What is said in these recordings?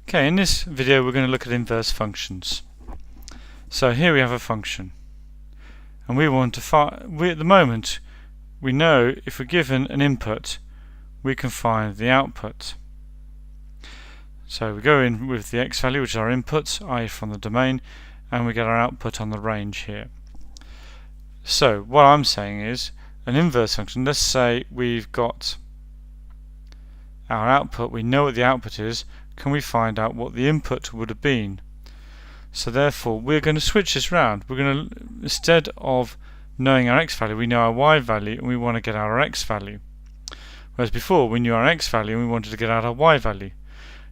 Okay, in this video we're going to look at inverse functions. So here we have a function, and we want to find. At the moment, we know if we're given an input, we can find the output. So we go in with the x value, which is our input, i.e. from the domain, and we get our output on the range here. So what I'm saying is an inverse function. Let's say we've got our output, we know what the output is. Can we find out what the input would have been? So therefore we're going to switch this round. We're going to, instead of knowing our x value, we know our y value and we want to get our x value. Whereas before we knew our x value and we wanted to get out our y value.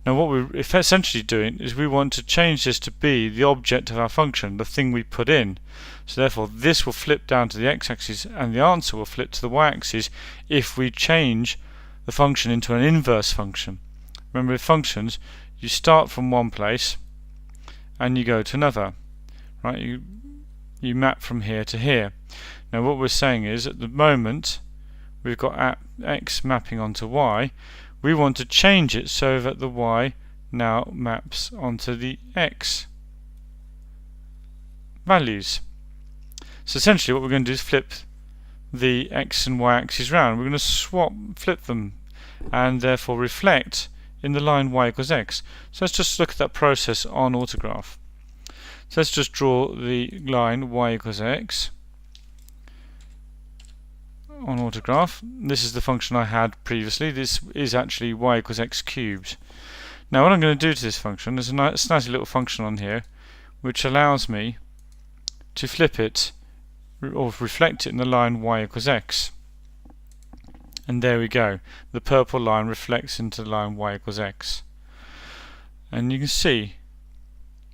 Now what we're essentially doing is we want to change this to be the object of our function, the thing we put in. So therefore this will flip down to the x-axis and the answer will flip to the y-axis if we change the function into an inverse function. Remember, with functions, you start from one place and you go to another. Right? You map from here to here. Now what we're saying is, at the moment, we've got x mapping onto y. We want to change it so that the y now maps onto the x values. So essentially what we're going to do is flip the x and y axes round. We're going to flip them, and therefore reflect in the line y equals x. So let's just look at that process on autograph. So let's just draw the line y equals x on autograph. This is the function I had previously. This is actually y equals x cubed. Now what I'm going to do to this function, there's a snazzy little function on here which allows me to flip it or reflect it in the line y equals x. And there we go. The purple line reflects into the line y equals x. And you can see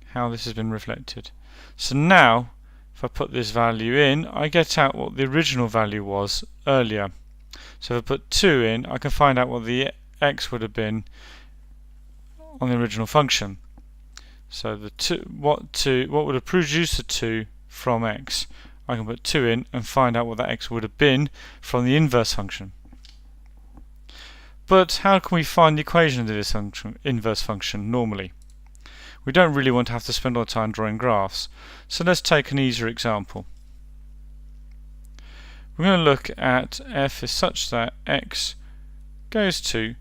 how this has been reflected. So now, if I put this value in, I get out what the original value was earlier. So if I put 2 in, I can find out what the x would have been on the original function. So the what would have produced the 2 from x? I can put 2 in and find out what that x would have been from the inverse function. But how can we find the equation of this inverse function normally? We don't really want to have to spend our time drawing graphs. So let's take an easier example. We're going to look at f is such that x goes to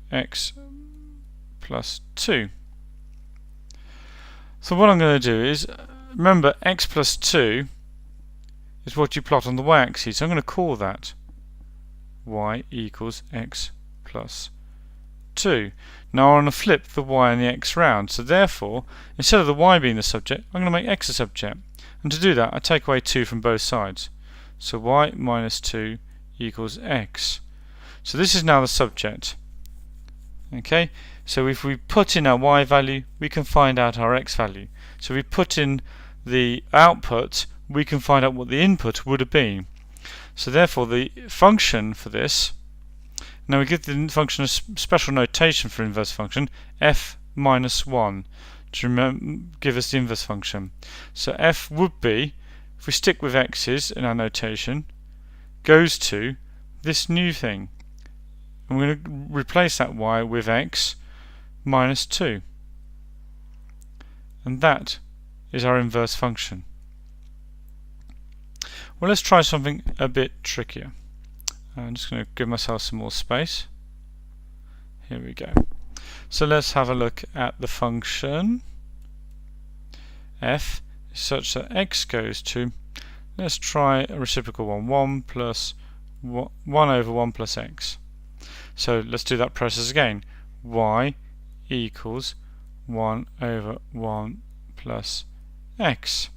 x plus 2. So what I'm going to do is, remember x plus 2 is what you plot on the y-axis. So I'm going to call that y equals x plus 2. Now I want to flip the y and the x round, so therefore instead of the y being the subject, I'm going to make x a subject, and to do that I take away 2 from both sides. So y minus 2 equals x. So this is now the subject. Okay, so if we put in our y value, we can find out our x value. So if we put in the output, we can find out what the input would have been. So therefore the function for this, now we give the function a special notation for inverse function, f minus 1, to give us the inverse function. So f would be, if we stick with x's in our notation, goes to this new thing. And we're going to replace that y with x minus 2. And that is our inverse function. Well, let's try something a bit trickier. I'm just going to give myself some more space. Here we go. So let's have a look at the function f is such that x goes to, let's try a reciprocal one, 1 over 1 plus x. So let's do that process again. Y equals 1 over 1 plus x.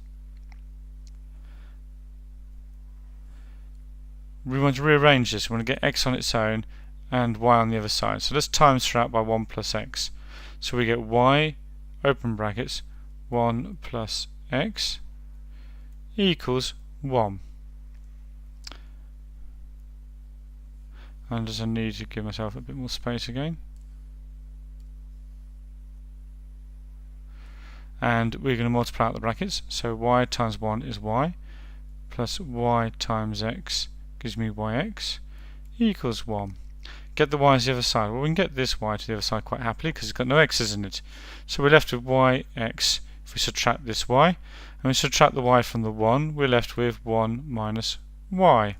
We want to rearrange this. We want to get x on its own and y on the other side. So let's times throughout by 1 plus x. So we get y, open brackets, 1 plus x equals 1. And just I need to give myself a bit more space again. And we're going to multiply out the brackets. So y times 1 is y, plus y times x gives me yx equals 1. get the y's the other side. Well, we can get this y to the other side quite happily because it's got no x's in it. So we're left with yx if we subtract this y, and we subtract the y from the 1, we're left with 1 minus y.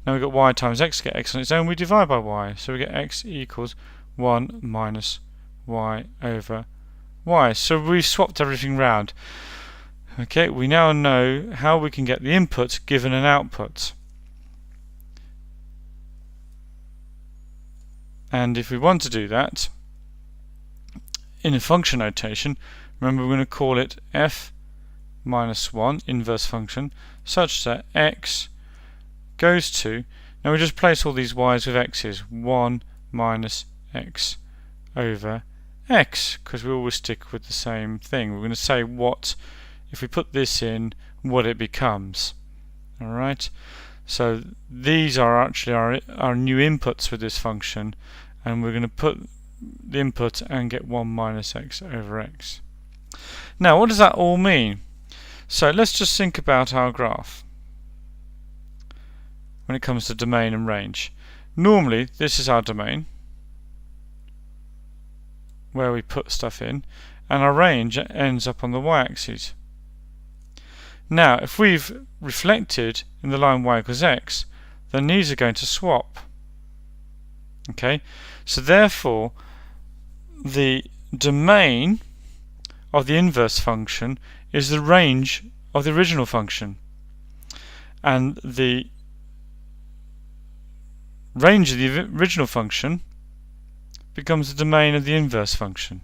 Now we've got y times x, get x on its own, we divide by y, so we get x equals 1 minus y over y. So we've swapped everything round. Okay, we now know how we can get the input given an output. And if we want to do that in a function notation, remember we're going to call it f minus 1, inverse function, such that x goes to, now we just place all these y's with x's, 1 minus x over x, because we always stick with the same thing. We're going to say what, if we put this in, what it becomes. Alright, so these are actually our new inputs with this function, and we're going to put the input and get 1 minus x over x. Now what does that all mean? So let's just think about our graph when it comes to domain and range. Normally this is our domain where we put stuff in, and our range ends up on the y-axis. Now if we've reflected in the line y equals x, then these are going to swap. Okay, so therefore the domain of the inverse function is the range of the original function, and the range of the original function becomes the domain of the inverse function.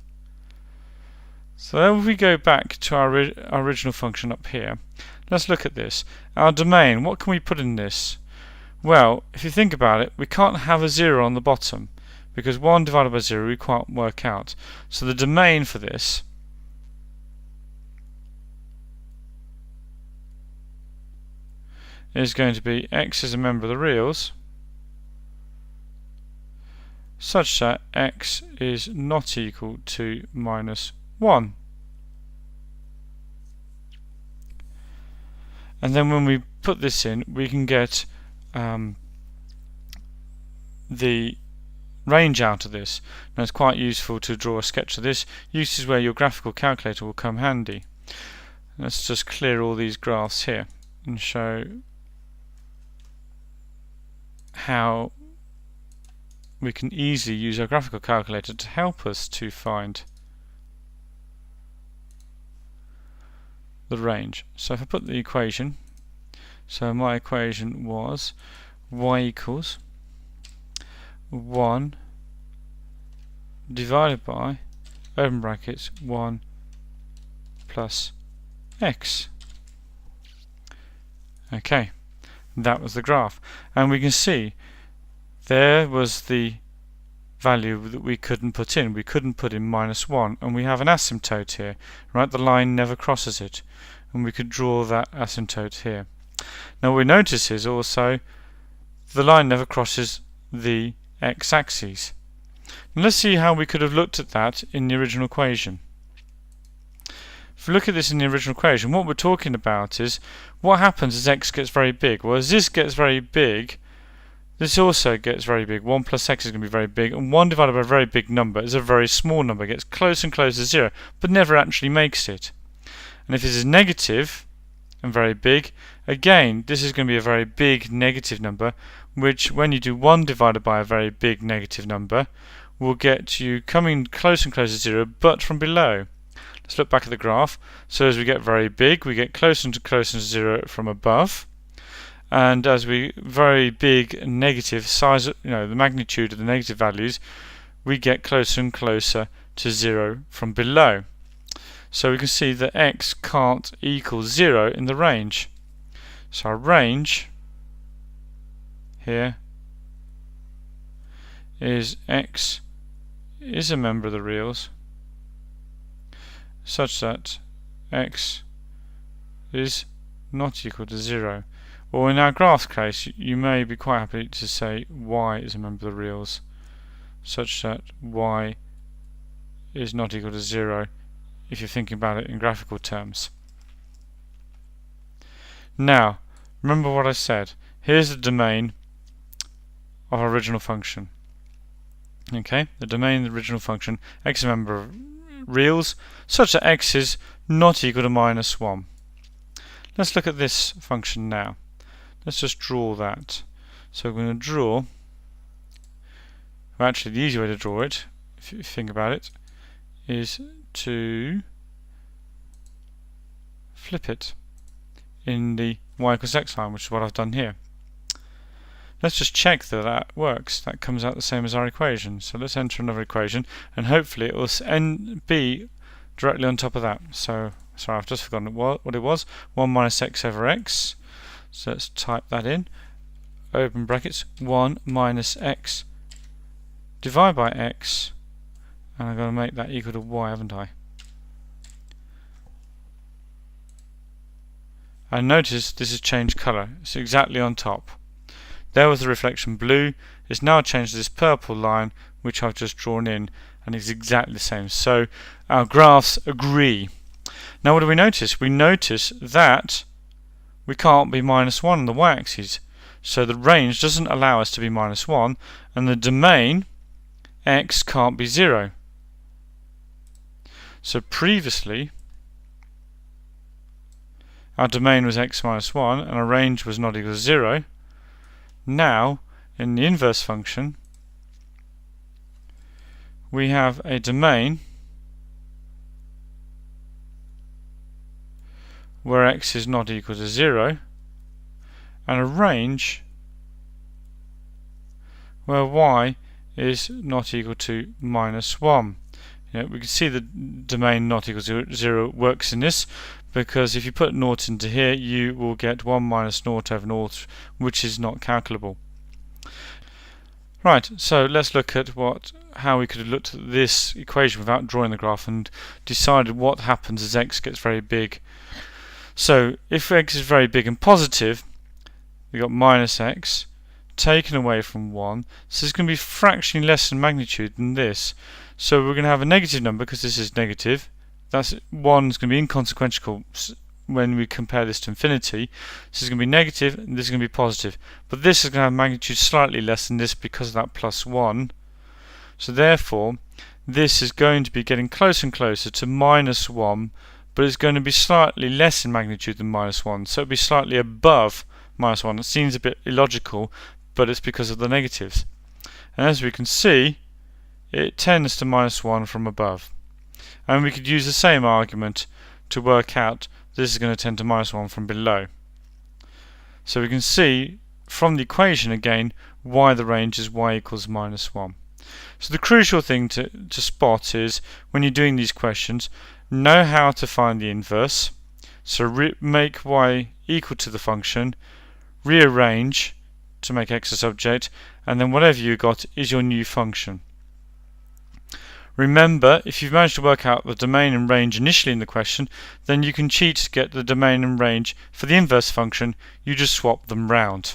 So if we go back to our original function up here, let's look at this. Our domain, what can we put in this? Well, if you think about it, we can't have a 0 on the bottom, because 1 divided by 0 we can't work out. So the domain for this is going to be x is a member of the reals, such that x is not equal to minus 1. And then when we put this in, we can get the range out of this. Now it's quite useful to draw a sketch of this. This is where your graphical calculator will come handy. Let's just clear all these graphs here and show how we can easily use our graphical calculator to help us to find the range. So if I put the equation, so my equation was y equals 1 divided by, open brackets, 1 plus x. Okay, that was the graph, and we can see there was the value that we couldn't put in. We couldn't put in minus 1, and we have an asymptote here, right? The line never crosses it, and we could draw that asymptote here. Now what we notice is also the line never crosses the x-axis. Let's see how we could have looked at that in the original equation. If we look at this in the original equation, what we're talking about is what happens as x gets very big. Well, as this gets very big, this also gets very big. 1 plus x is going to be very big, and 1 divided by a very big number is a very small number. It gets closer and closer to 0, but never actually makes it. And if this is negative and very big, again, this is going to be a very big negative number, which when you do 1 divided by a very big negative number, will get you coming closer and closer to 0, but from below. Let's look back at the graph. So as we get very big, we get closer and closer to 0 from above. And as we very big negative size, the magnitude of the negative values, we get closer and closer to 0 from below. So we can see that x can't equal 0 in the range. So our range here is x is a member of the reals, such that x is not equal to 0. Or in our graph case, you may be quite happy to say y is a member of the reals, such that y is not equal to 0 if you're thinking about it in graphical terms. Now, remember what I said. Here's the domain of our original function. Okay, the domain of the original function, x is a member of reals, such that x is not equal to minus 1. Let's look at this function now. Let's just draw that. So we're going to draw, well, actually the easy way to draw it, if you think about it, is to flip it in the y equals x line, which is what I've done here. Let's just check that that works. That comes out the same as our equation. So let's enter another equation, and hopefully it will be directly on top of that. So, sorry, I've just forgotten what it was. 1 minus x over x. So let's type that in. Open brackets, 1 minus x divided by x, and I've got to make that equal to y, haven't I? And notice this has changed colour. It's exactly on top. There was the reflection blue. It's now changed to this purple line, which I've just drawn in, and it's exactly the same. So our graphs agree. Now what do we notice? We notice that we can't be minus 1 on the y-axis. So the range doesn't allow us to be minus 1, and the domain x can't be 0. So previously our domain was x minus 1 and our range was not equal to 0. Now, in the inverse function, we have a domain where x is not equal to 0 and a range where y is not equal to minus 1. We can see the domain not equal to 0 works in this, because if you put naught into here, you will get 1 minus naught over naught, which is not calculable. Right, so let's look at how we could have looked at this equation without drawing the graph and decided what happens as x gets very big. So if x is very big and positive, we've got minus x taken away from 1, so it's going to be fractionally less in magnitude than this. So we're going to have a negative number because this is negative. That's 1 is going to be inconsequential when we compare this to infinity. This is going to be negative and this is going to be positive. But this is going to have magnitude slightly less than this because of that plus 1. So therefore, this is going to be getting closer and closer to minus 1, but it's going to be slightly less in magnitude than minus 1. So it'll be slightly above minus 1. It seems a bit illogical, but it's because of the negatives. And as we can see, it tends to minus 1 from above. And we could use the same argument to work out this is going to tend to minus 1 from below. So we can see from the equation again why the range is y equals minus 1. So the crucial thing to spot is when you're doing these questions, know how to find the inverse. So make y equal to the function, rearrange to make x a subject, and then whatever you got is your new function. Remember, if you've managed to work out the domain and range initially in the question, then you can cheat to get the domain and range for the inverse function. You just swap them round.